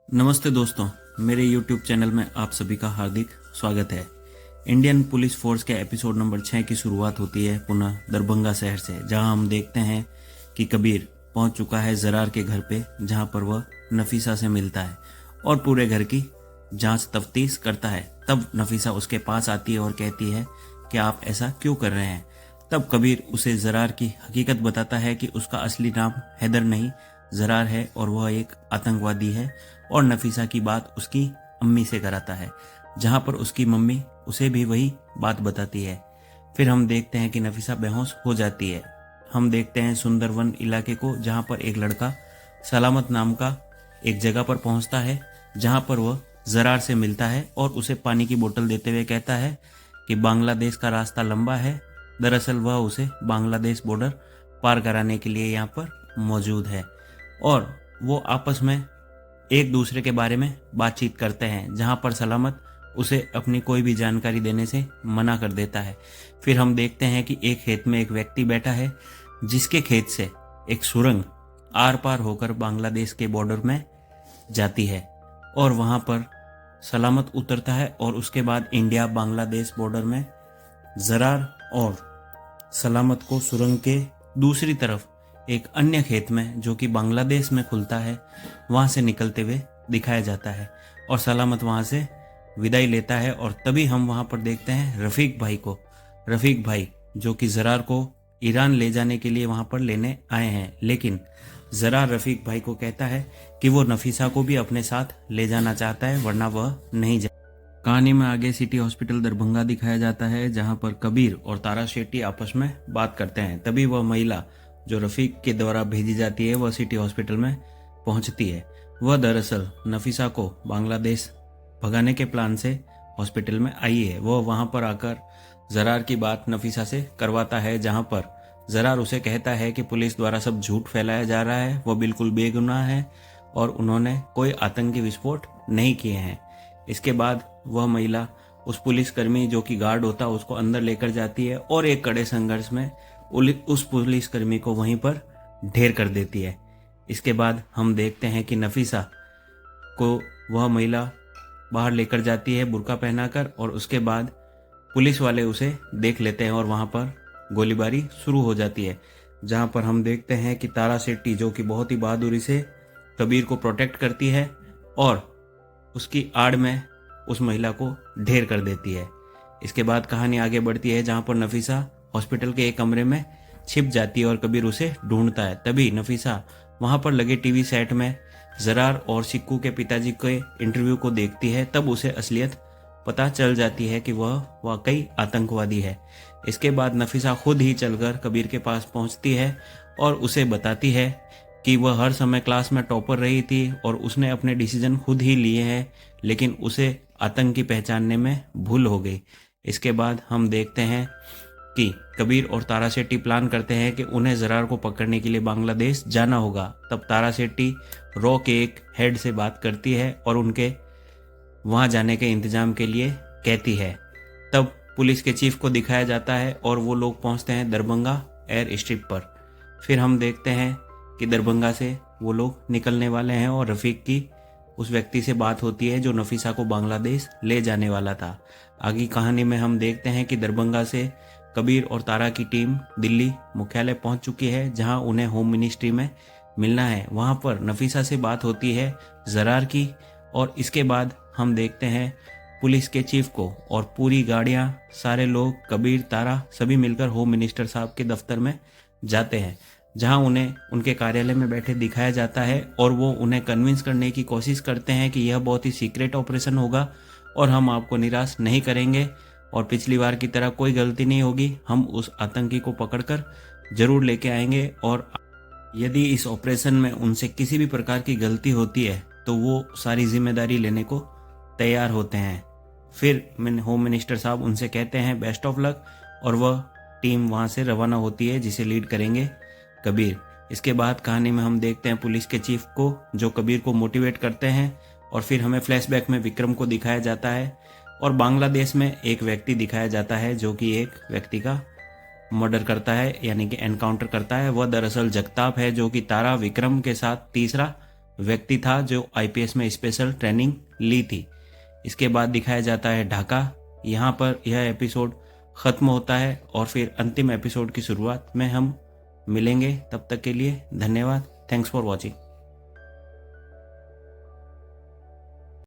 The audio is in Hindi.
नमस्ते दोस्तों, मेरे YouTube चैनल में आप सभी का हार्दिक स्वागत है। इंडियन पुलिस फोर्स के एपिसोड नंबर 6 की शुरुआत होती है पुनः दरभंगा शहर से, जहां हम देखते हैं कि कबीर पहुंच चुका है जरार के घर पे, जहां पर वह नफीसा से मिलता है और पूरे घर की जांच तफ्तीश करता है। तब नफीसा उसके पास आती है और कहती है कि आप ऐसा क्यों कर रहे हैं। तब कबीर उसे जरार की हकीकत बताता है कि उसका असली नाम हैदर नहीं जरार है और वह एक आतंकवादी है, और नफीसा की बात उसकी अम्मी से कराता है, जहां पर उसकी मम्मी उसे भी वही बात बताती है। फिर हम देखते हैं कि नफीसा बेहोश हो जाती है। हम देखते हैं सुंदरवन इलाके को, जहां पर एक लड़का सलामत नाम का एक जगह पर पहुंचता है, जहां पर वह जरार से मिलता है और उसे पानी की बोतल देते हुए कहता है कि बांग्लादेश का रास्ता लंबा है। दरअसल वह उसे बांग्लादेश बॉर्डर पार कराने के लिए यहाँ पर मौजूद है, और वो आपस में एक दूसरे के बारे में बातचीत करते हैं, जहां पर सलामत उसे अपनी कोई भी जानकारी देने से मना कर देता है। फिर हम देखते हैं कि एक खेत में एक व्यक्ति बैठा है, जिसके खेत से एक सुरंग आर पार होकर बांग्लादेश के बॉर्डर में जाती है, और वहां पर सलामत उतरता है। और उसके बाद इंडिया बांग्लादेश बॉर्डर में जरार और सलामत को सुरंग के दूसरी तरफ एक अन्य खेत में, जो कि बांग्लादेश में खुलता है, वहां से निकलते हुए दिखाया जाता है, और सलामत वहां से विदाई लेता है। और तभी हम वहां पर देखते हैं रफीक भाई को। रफीक भाई जो कि जरार को ईरान ले जाने के लिए वहां पर लेने आए हैं, लेकिन जरार रफीक भाई को कहता है कि वो नफीसा को भी अपने साथ ले जाना चाहता है, वरना वह नहीं जा। कहानी में आगे सिटी हॉस्पिटल दरभंगा दिखाया जाता है, जहां पर कबीर और तारा शेट्टी आपस में बात करते हैं। तभी वह महिला जो रफीक के द्वारा भेजी जाती है, वह सिटी हॉस्पिटल में पहुंचती है। वह दरअसल नफीसा को बांग्लादेश भगाने के प्लान से हॉस्पिटल में आई है। वह वहां पर आकर जरार की बात नफीसा से करवाता है, जहां पर जरार उसे कहता है कि पुलिस द्वारा सब झूठ फैलाया जा रहा है, वह बिल्कुल बेगुनाह है और उन्होंने कोई आतंकी विस्फोट नहीं किए हैं। इसके बाद वह महिला उस पुलिसकर्मी जो कि गार्ड होता है उसको अंदर लेकर जाती है, और एक कड़े संघर्ष में उस पुलिसकर्मी को वहीं पर ढेर कर देती है। इसके बाद हम देखते हैं कि नफीसा को वह महिला बाहर लेकर जाती है बुर्का पहनाकर, और उसके बाद पुलिस वाले उसे देख लेते हैं और वहां पर गोलीबारी शुरू हो जाती है, जहां पर हम देखते हैं कि तारा शेट्टी जो कि बहुत ही बहादुरी से कबीर को प्रोटेक्ट करती है और उसकी आड़ में उस महिला को ढेर कर देती है। इसके बाद कहानी आगे बढ़ती है, जहां पर नफीसा हॉस्पिटल के एक कमरे में छिप जाती है और कबीर उसे ढूंढता है। तभी नफीसा वहां पर लगे टीवी सेट में जरार और सिक्कू के पिताजी के इंटरव्यू को देखती है। तब उसे असलियत पता चल जाती है कि वह वाकई आतंकवादी है। इसके बाद नफीसा खुद ही चलकर कबीर के पास पहुंचती है और उसे बताती है कि वह हर समय क्लास में टॉपर रही थी और उसने अपने डिसीजन खुद ही लिए हैं, लेकिन उसे आतंकी पहचानने में भूल हो गई। इसके बाद हम देखते हैं कि कबीर और तारा शेट्टी प्लान करते हैं कि उन्हें जरार को पकड़ने के लिए बांग्लादेश जाना होगा। तब तारा शेट्टी रॉ के एक हेड से बात करती है और उनके वहां जाने के इंतजाम के लिए कहती है। तब पुलिस के चीफ को दिखाया जाता है और वो लोग पहुंचते हैं दरभंगा एयर स्ट्रिप पर। फिर हम देखते हैं कि दरभंगा से वो लोग निकलने वाले हैं और रफीक की उस व्यक्ति से बात होती है जो नफीसा को बांग्लादेश ले जाने वाला था। आगे कहानी में हम देखते हैं कि दरभंगा से कबीर और तारा की टीम दिल्ली मुख्यालय पहुंच चुकी है, जहां उन्हें होम मिनिस्ट्री में मिलना है। वहां पर नफीसा से बात होती है जरार की, और इसके बाद हम देखते हैं पुलिस के चीफ को और पूरी गाड़ियां, सारे लोग, कबीर, तारा सभी मिलकर होम मिनिस्टर साहब के दफ्तर में जाते हैं, जहां उन्हें उनके कार्यालय में बैठे दिखाया जाता है और वो उन्हें कन्विंस करने की कोशिश करते हैं कि यह बहुत ही सीक्रेट ऑपरेशन होगा और हम आपको निराश नहीं करेंगे, और पिछली बार की तरह कोई गलती नहीं होगी, हम उस आतंकी को पकड़कर जरूर लेके आएंगे, और यदि इस ऑपरेशन में उनसे किसी भी प्रकार की गलती होती है तो वो सारी जिम्मेदारी लेने को तैयार होते हैं। फिर होम मिनिस्टर साहब उनसे कहते हैं बेस्ट ऑफ लक, और वह टीम वहां से रवाना होती है जिसे लीड करेंगे कबीर। इसके बाद कहानी में हम देखते हैं पुलिस के चीफ को जो कबीर को मोटिवेट करते हैं, और फिर हमें फ्लैशबैक में विक्रम को दिखाया जाता है और बांग्लादेश में एक व्यक्ति दिखाया जाता है जो कि एक व्यक्ति का मर्डर करता है, यानी कि एनकाउंटर करता है। वह दरअसल जगताप है, जो कि तारा विक्रम के साथ तीसरा व्यक्ति था जो आईपीएस में स्पेशल ट्रेनिंग ली थी। इसके बाद दिखाया जाता है ढाका। यहाँ पर यह एपिसोड ख़त्म होता है और फिर अंतिम एपिसोड की शुरुआत में हम मिलेंगे। तब तक के लिए धन्यवाद। Thanks for watching.